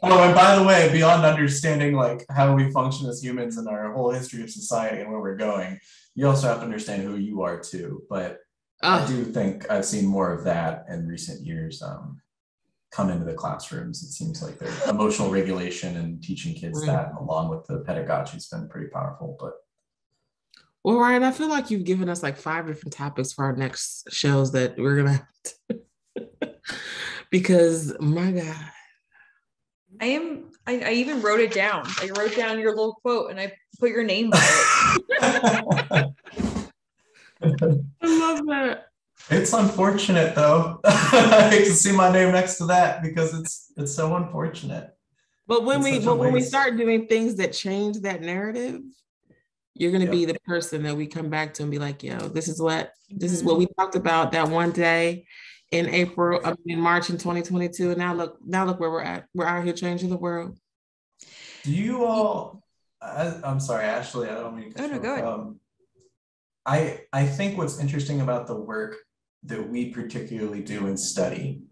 Oh, and by the way, beyond understanding like how we function as humans and our whole history of society and where we're going, you also have to understand who you are too. But I do think I've seen more of that in recent years come into the classrooms. It seems like their emotional regulation and teaching kids that along with the pedagogy has been pretty powerful. But
well, Ryan, I feel like you've given us like 5 different topics for our next shows that we're gonna have to Because my God.
I even wrote it down. I wrote down your little quote and I put your name by it.
I love that.
It's unfortunate though. I hate to see my name next to that because it's so unfortunate.
But when we start doing things that change that narrative, you're going to be the person that we come back to and be like, yo, this is what we talked about that one day in March in 2022. And now look where we're at. We're out here changing the world.
Do you all, I'm sorry, Ashley, I don't mean to cut you off. I think what's interesting about the work that we particularly do in study,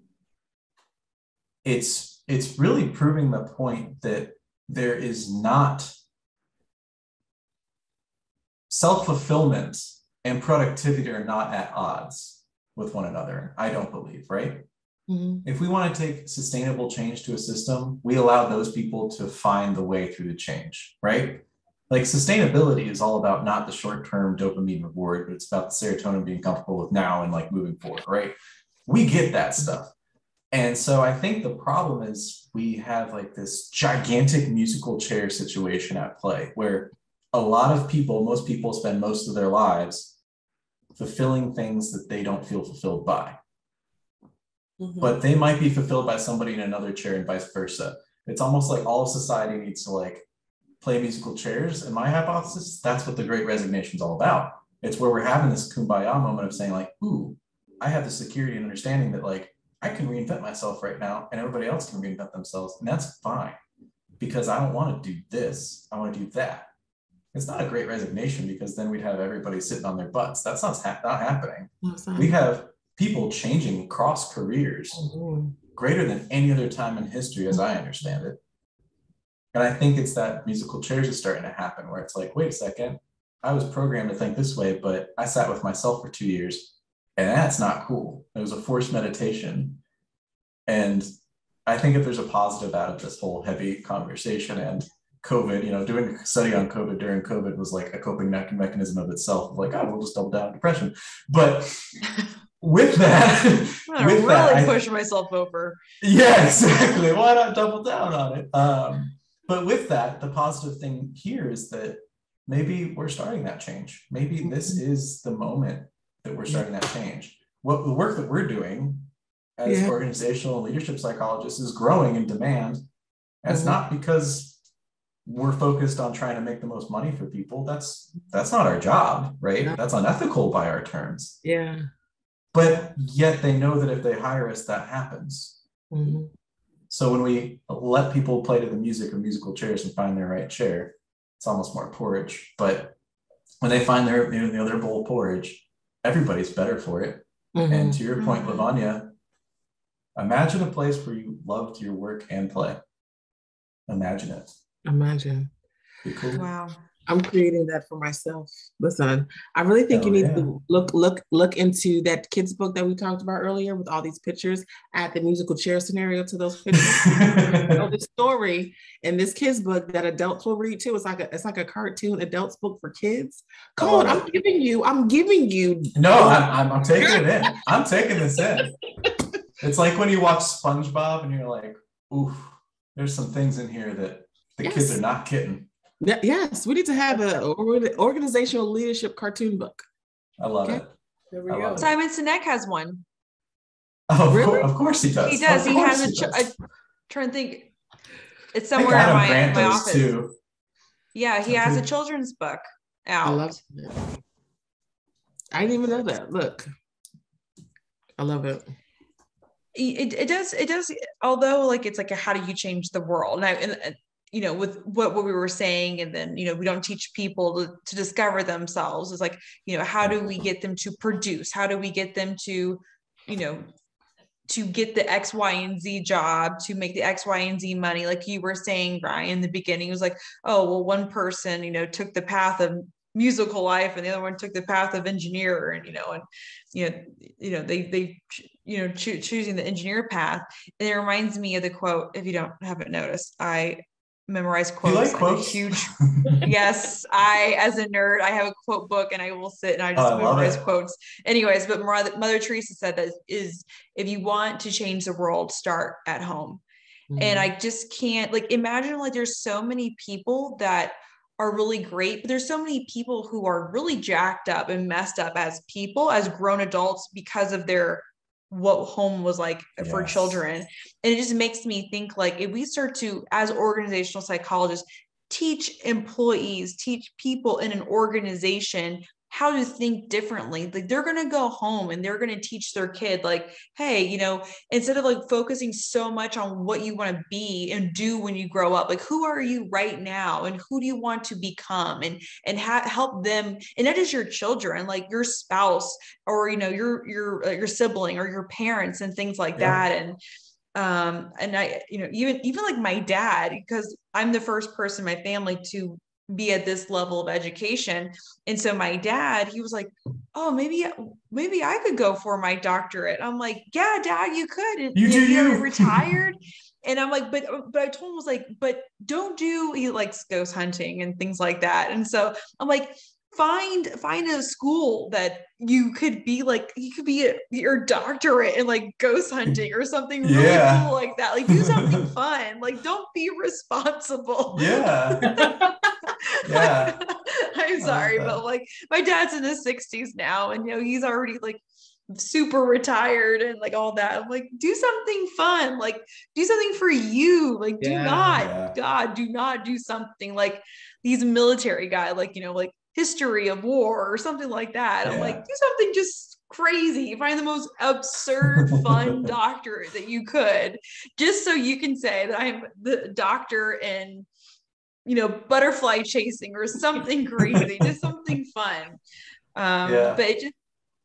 it's really proving the point that there is not self-fulfillment and productivity are not at odds with one another, I don't believe, right? Mm-hmm. If we want to take sustainable change to a system, we allow those people to find the way through the change, right? Like sustainability is all about not the short-term dopamine reward, but it's about the serotonin being comfortable with now and like moving forward, right? We get that stuff. And so I think the problem is we have like this gigantic musical chair situation at play where a lot of people, most people spend most of their lives fulfilling things that they don't feel fulfilled by. Mm-hmm. But they might be fulfilled by somebody in another chair and vice versa. It's almost like all of society needs to like play musical chairs. And my hypothesis, that's what the Great Resignation is all about. It's where we're having this kumbaya moment of saying like, ooh, I have the security and understanding that like, I can reinvent myself right now and everybody else can reinvent themselves. And that's fine because I don't want to do this. I want to do that. It's not a great resignation because then we'd have everybody sitting on their butts. That's not happening. We have people changing across careers greater than any other time in history, as I understand it. And I think it's that musical chairs is starting to happen where it's like, wait a second, I was programmed to think this way, but I sat with myself for 2 years and that's not cool. It was a forced meditation. And I think if there's a positive out of this whole heavy conversation and COVID, doing a study on COVID during COVID was like a coping mechanism of itself. Like, we'll just double down on depression. But with that,
I push myself over.
Yeah, exactly. Why not double down on it? But with that, the positive thing here is that maybe we're starting that change. Maybe this is the moment that we're starting that change. What the work that we're doing as organizational and leadership psychologists is growing in demand. And it's not because we're focused on trying to make the most money for people. That's not our job, right? No. That's unethical by our terms.
Yeah.
But yet they know that if they hire us, that happens. Mm-hmm. So when we let people play to the music of musical chairs and find their right chair, it's almost more porridge. But when they find their bowl of porridge, everybody's better for it. Mm-hmm. And to your point, Lavonya, imagine a place where you loved your work and play. Imagine it.
Imagine.
Be cool.
Wow.
I'm creating that for myself. Listen, I really think you need to look into that kids book that we talked about earlier with all these pictures. Add the musical chair scenario to those pictures. Tell the story in this kids book that adults will read too. It's like a cartoon adults book for kids. Come on, I'm giving you.
No, I'm taking it in. I'm taking this in. It's like when you watch SpongeBob and you're like, oof, there's some things in here that the kids are not kidding.
Yes, we need to have an organizational leadership cartoon book.
I love it.
There we go.
Simon Sinek has one.
Oh, really? Of course he does.
He does. He has I'm trying to think. It's somewhere in my office. Too. Yeah, he has a children's book out.
I love it. I didn't even know that. Look, I love it.
It does. Although, like, it's like how do you change the world? And with what we were saying, and then, we don't teach people to discover themselves. It's like, how do we get them to produce? How do we get them to, to get the X, Y, and Z job, to make the X, Y, and Z money? Like you were saying, Ryan, in the beginning, it was like, oh, well, one person, took the path of musical life and the other one took the path of engineer, and they choosing the engineer path. And it reminds me of the quote, if you don't haven't noticed, I memorize quotes.
You like quotes?
Huge. Yes, as a nerd, I have a quote book and I will sit and I just memorize quotes. Anyways, but Mother Teresa said that is, if you want to change the world, start at home. And I just can't, like, imagine, like, there's so many people that are really great, but there's so many people who are really jacked up and messed up as people, as grown adults, because of what home was like for children. And it just makes me think, like, if we start to, as organizational psychologists, teach employees, teach people in an organization how to think differently, like, they're going to go home and they're going to teach their kid, like, hey, you know, instead of like focusing so much on what you want to be and do when you grow up, like, who are you right now and who do you want to become, and help them. And not just your children, like your spouse, or, you know, your sibling or your parents and things like that. And I, you know, even like my dad, because I'm the first person in my family to be at this level of education. And so my dad, he was like, oh, maybe I could go for my doctorate. I'm like, yeah, Dad, you could. And you're retired. And I'm like, but I told him, was like, but don't do, he likes ghost hunting and things like that. And so I'm like, find a school that you could be like, you could be your doctorate in like ghost hunting or something really cool like that. Like, do something fun. Like, don't be responsible. I'm sorry, but like, my dad's in his 60s now, and, you know, he's already like super retired and like all that. I'm like, do something fun, like do something for you. Like, do not do something like these military guy, like, you know, like history of war or something like that. I'm like, do something just crazy. Find the most absurd fun doctorate that you could, just so you can say that I'm the doctor in, you know, butterfly chasing or something crazy, just something fun. But it just,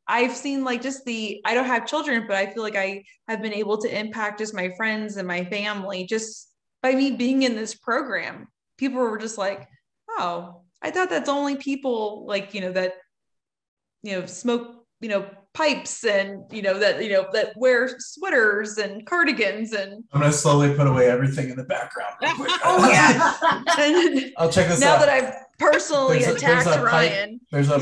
I've seen like just I don't have children, but I feel like I have been able to impact just my friends and my family just by me being in this program. People were just like, oh, I thought that's only people like, you know, that, you know, smoke, you know, pipes and, you know, that wear sweaters and cardigans. And
I'm going to slowly put away everything in the background.
Oh yeah.
I'll check this
now
out.
That I've personally attacked Ryan.
There's a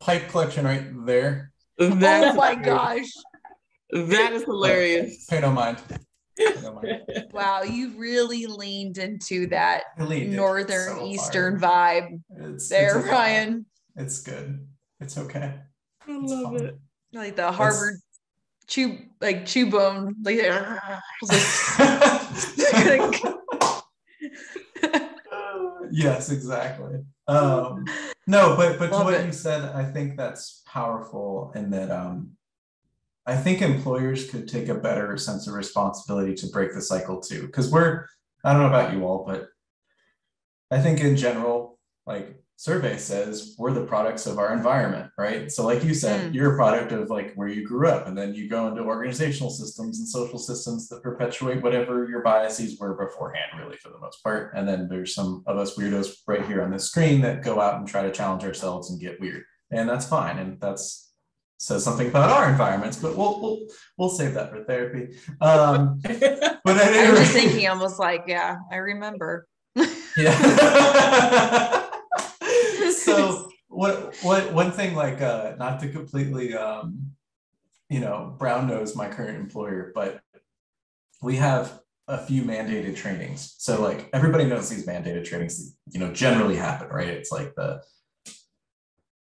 pipe collection right there.
Oh my gosh.
That is hilarious.
Pay no mind.
Wow, you really leaned into that northern eastern vibe Ryan.
It's good. It's okay.
I love it.
Like the Harvard chew bone. Like,
yes, exactly. No, but to what you said, I think that's powerful, and that I think employers could take a better sense of responsibility to break the cycle too. Because I don't know about you all, but I think in general, like survey says, we're the products of our environment, right? So like you said, you're a product of like where you grew up, and then you go into organizational systems and social systems that perpetuate whatever your biases were beforehand, really, for the most part. And then there's some of us weirdos right here on this screen that go out and try to challenge ourselves and get weird. And that's fine. And that's says something about our environments, but we'll save that for therapy. But
I was just thinking, I was like, yeah, I remember.
Yeah. So what one thing, like not to completely brown nose my current employer, but we have a few mandated trainings. So like everybody knows these mandated trainings, generally happen, right? It's like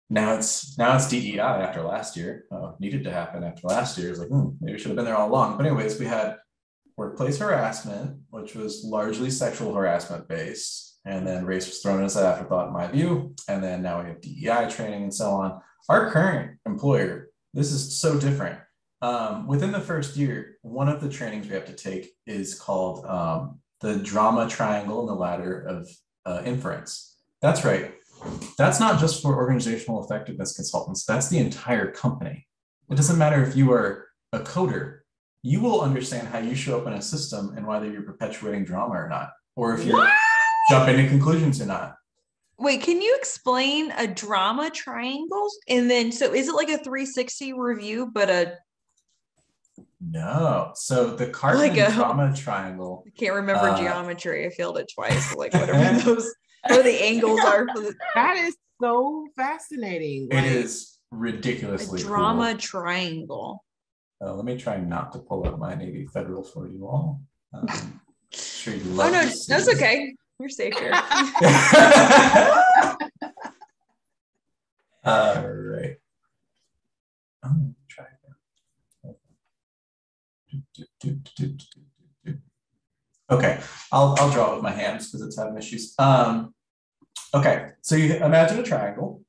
now it's DEI after last year. Needed to happen after last year. It's like, maybe we should have been there all along. But anyways, we had workplace harassment, which was largely sexual harassment based. And then race was thrown as an afterthought in my view. And then now we have DEI training and so on. Our current employer, this is so different. Within the first year, one of the trainings we have to take is called the drama triangle and the ladder of inference. That's right. That's not just for organizational effectiveness consultants. That's the entire company. It doesn't matter if you are a coder. You will understand how you show up in a system and whether you're perpetuating drama or not, or if you're jumping to conclusions or not.
Wait, can you explain a drama triangle? And then, so is it like a 360 review, but
No. So the Cartman drama triangle.
I can't remember geometry. I failed it twice. Like whatever those, what the angles are for the.
That is so fascinating.
It is ridiculously
drama
cool.
Triangle.
Let me try not to pull up my Navy Federal for you all. Sure you love
that's okay. You're safe here.
All right. Try again. Okay, I'll draw it with my hands because it's having issues. Okay, so you imagine a triangle.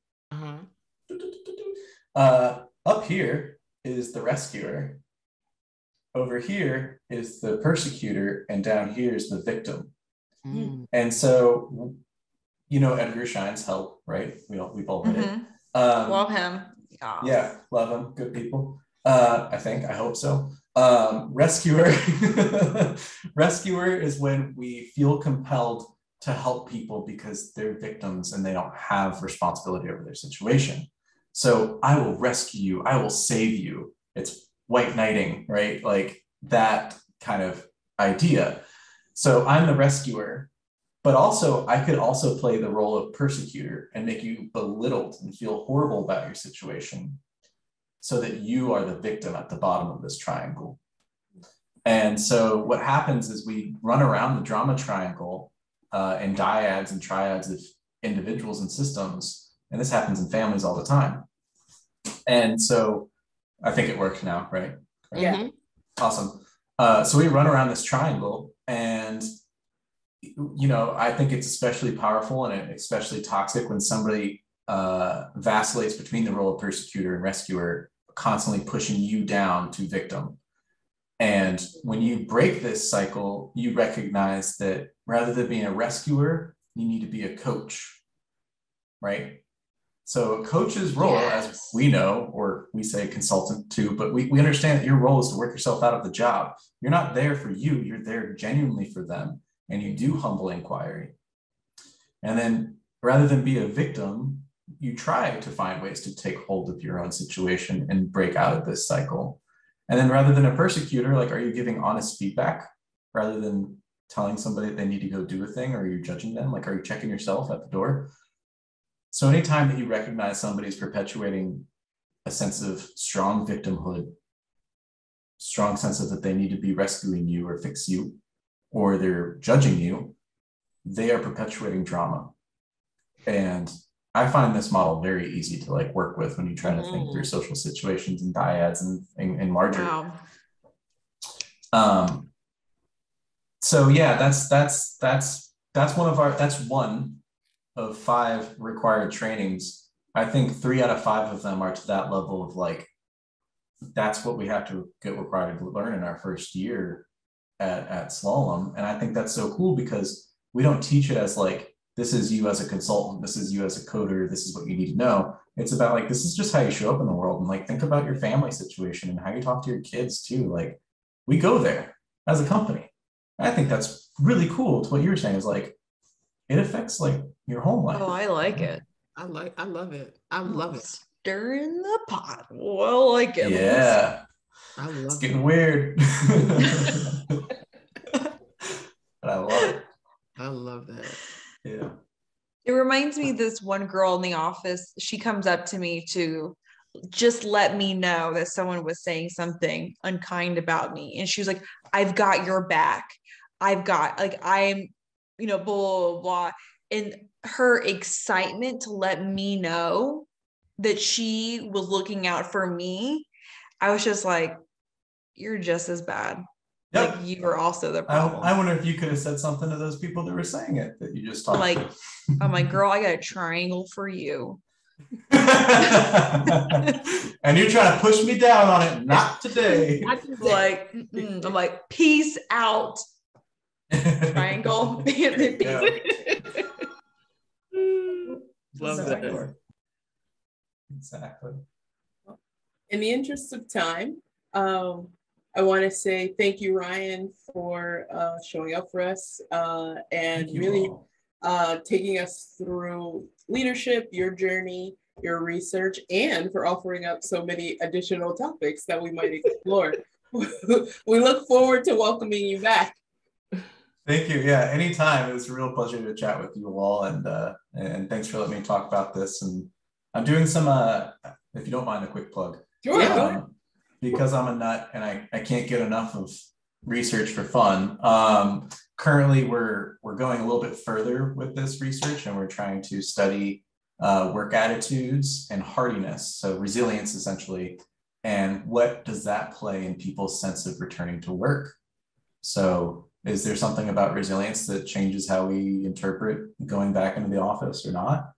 Up here is the rescuer. Over here is the persecutor, and down here is the victim. And so, you know, Edgar Schein's Help, right? We've all read it.
Love him.
Yeah, love him. Good people. I hope so. Rescuer. Rescuer is when we feel compelled to help people because they're victims and they don't have responsibility over their situation. So I will rescue you. I will save you. It's white knighting, right? Like that kind of idea. So I'm the rescuer, but also I could also play the role of persecutor and make you belittled and feel horrible about your situation so that you are the victim at the bottom of this triangle. And so what happens is we run around the drama triangle and dyads and triads of individuals and systems. And this happens in families all the time. And so I think it worked now, right?
Yeah.
Awesome. So we run around this triangle and, you know, I think it's especially powerful and especially toxic when somebody vacillates between the role of persecutor and rescuer, constantly pushing you down to victim. And when you break this cycle, you recognize that rather than being a rescuer, you need to be a coach, right? So a coach's role, as we know, or we say consultant too, but we understand that your role is to work yourself out of the job. You're not there for you, you're there genuinely for them. And you do humble inquiry. And then rather than be a victim, you try to find ways to take hold of your own situation and break out of this cycle. And then rather than a persecutor, like, are you giving honest feedback rather than telling somebody that they need to go do a thing, or are you judging them? Like, are you checking yourself at the door? So anytime that you recognize somebody's perpetuating a sense of strong victimhood, strong sense of that they need to be rescuing you or fix you, or they're judging you, they are perpetuating drama. And I find this model very easy to like work with when you try to think through social situations and dyads and larger.
Wow.
So yeah, that's one of 5 required trainings. I think 3 out of 5 of them are to that level of like, that's what we have to get required to learn in our first year at Slalom. And I think that's so cool because we don't teach it as like, this is you as a consultant, this is you as a coder, this is what you need to know. It's about like, this is just how you show up in the world. And like, think about your family situation and how you talk to your kids too. Like, we go there as a company. I think that's really cool. To what you were saying is like, it affects like your home life.
Oh, I like it.
I love it. I love it.
Stirring the pot. Well, I like it.
Yeah.
I love
it's getting weird. But I love it.
I love that.
Yeah.
It reminds me of this one girl in the office. She comes up to me to just let me know that someone was saying something unkind about me. And she was like, I've got your back. I'm, blah, blah, blah. And her excitement to let me know that she was looking out for me, I was just like, you're just as bad. Yep. Like you were also the problem.
I wonder if you could have said something to those people that were saying it that you just talked to.
I'm like, girl, I got a triangle for you.
And you're trying to push me down on it. Not today.
I'm like, peace out. Triangle.
Love that.
Exactly.
In the interest of time, I want to say thank you, Ryan, for showing up for us and really taking us through leadership, your journey, your research, and for offering up so many additional topics that we might explore. we look forward to welcoming you back.
Thank you. Yeah, anytime. It was a real pleasure to chat with you all, and thanks for letting me talk about this. And I'm doing some, if you don't mind, a quick plug.
Sure.
Because I'm a nut and I can't get enough of research for fun. Currently, we're going a little bit further with this research, and we're trying to study work attitudes and hardiness, so resilience essentially, and what does that play in people's sense of returning to work. So is there something about resilience that changes how we interpret going back into the office or not?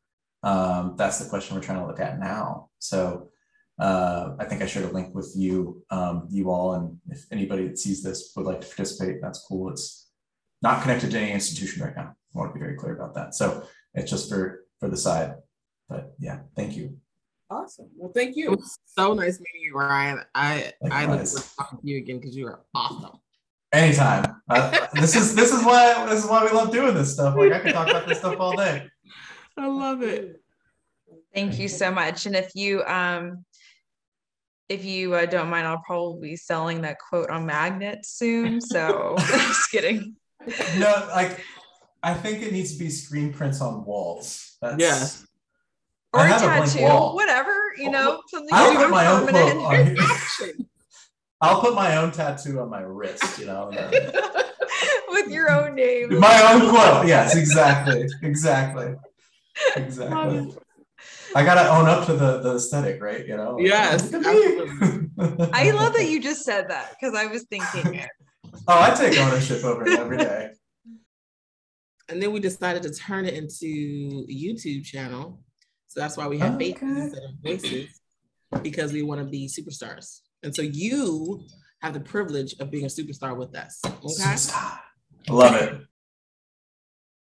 That's the question we're trying to look at now. So I think I shared a link with you all, and if anybody that sees this would like to participate, that's cool. It's not connected to any institution right now. I want to be very clear about that. So it's just for the side. But yeah, thank you.
Awesome. Well, thank you.
It was so nice meeting you, Ryan. I look forward
Likewise.
to talking to you again because you are awesome.
Anytime. This is why we love doing this stuff. Like, I could talk about this stuff all day.
I love it.
Thank you so much. And if you don't mind, I'll probably be selling that quote on magnets soon. So just kidding.
No, like, I think it needs to be screen prints on walls.
Yes.
Or a tattoo, whatever, something.
I'll put my own quote on here.
Action.
I'll put my own tattoo on my wrist,
With your own name.
My own quote. Yes, exactly. I gotta own up to the aesthetic, right?
Yes.
I love that you just said that because I was thinking it.
Oh, I take ownership over it every day.
And then we decided to turn it into a YouTube channel. So that's why we have faces instead of voices, because we want to be superstars. And so you have the privilege of being a superstar with us. Okay.
Superstar. Love it.